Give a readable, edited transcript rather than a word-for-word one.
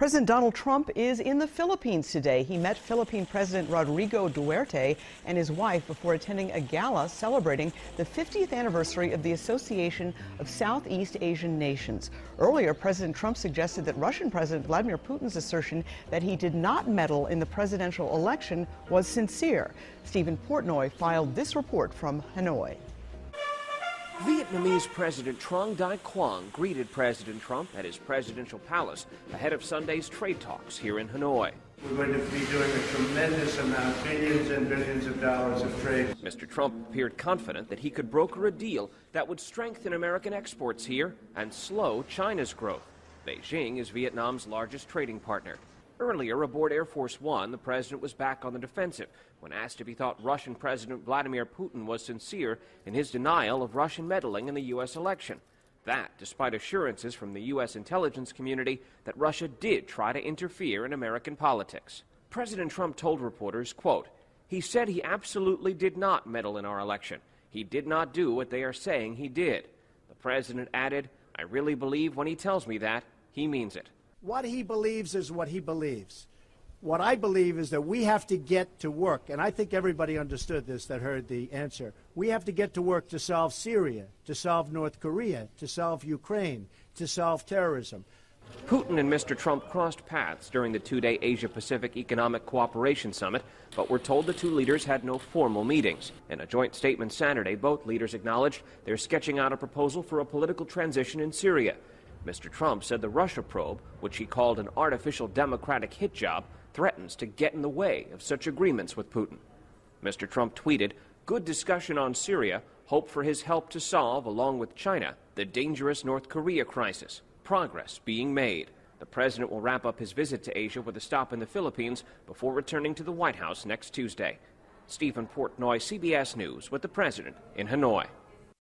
President Donald Trump is in the Philippines today. He met Philippine President Rodrigo Duterte and his wife before attending a gala celebrating the 50th anniversary of the Association of Southeast Asian Nations. Earlier, President Trump suggested that Russian President Vladimir Putin's assertion that he did not meddle in the presidential election was sincere. Stephen Portnoy filed this report from Hanoi. Vietnamese President Truong Dai Quang greeted President Trump at his presidential palace ahead of Sunday's trade talks here in Hanoi. We're going to be doing a tremendous amount, billions and billions of dollars of trade. Mr. Trump appeared confident that he could broker a deal that would strengthen American exports here and slow China's growth. Beijing is Vietnam's largest trading partner. Earlier, aboard Air Force One, the president was back on the defensive when asked if he thought Russian President Vladimir Putin was sincere in his denial of Russian meddling in the U.S. election. That, despite assurances from the U.S. intelligence community that Russia did try to interfere in American politics. President Trump told reporters, quote, "He said he absolutely did not meddle in our election. He did not do what they are saying he did." The president added, "I really believe when he tells me that, he means it." What he believes is what he believes. What I believe is that we have to get to work, and I think everybody understood this that heard the answer. We have to get to work to solve Syria, to solve North Korea, to solve Ukraine, to solve terrorism. Putin and Mr. Trump crossed paths during the two-day Asia-Pacific Economic Cooperation Summit, but we're told the two leaders had no formal meetings. In a joint statement Saturday, both leaders acknowledged they're sketching out a proposal for a political transition in Syria. Mr. Trump said the Russia probe, which he called an artificial democratic hit job, threatens to get in the way of such agreements with Putin. Mr. Trump tweeted, "Good discussion on Syria, hope for his help to solve, along with China, the dangerous North Korea crisis. Progress being made." The president will wrap up his visit to Asia with a stop in the Philippines before returning to the White House next Tuesday. Stephen Portnoy, CBS News, with the president in Hanoi.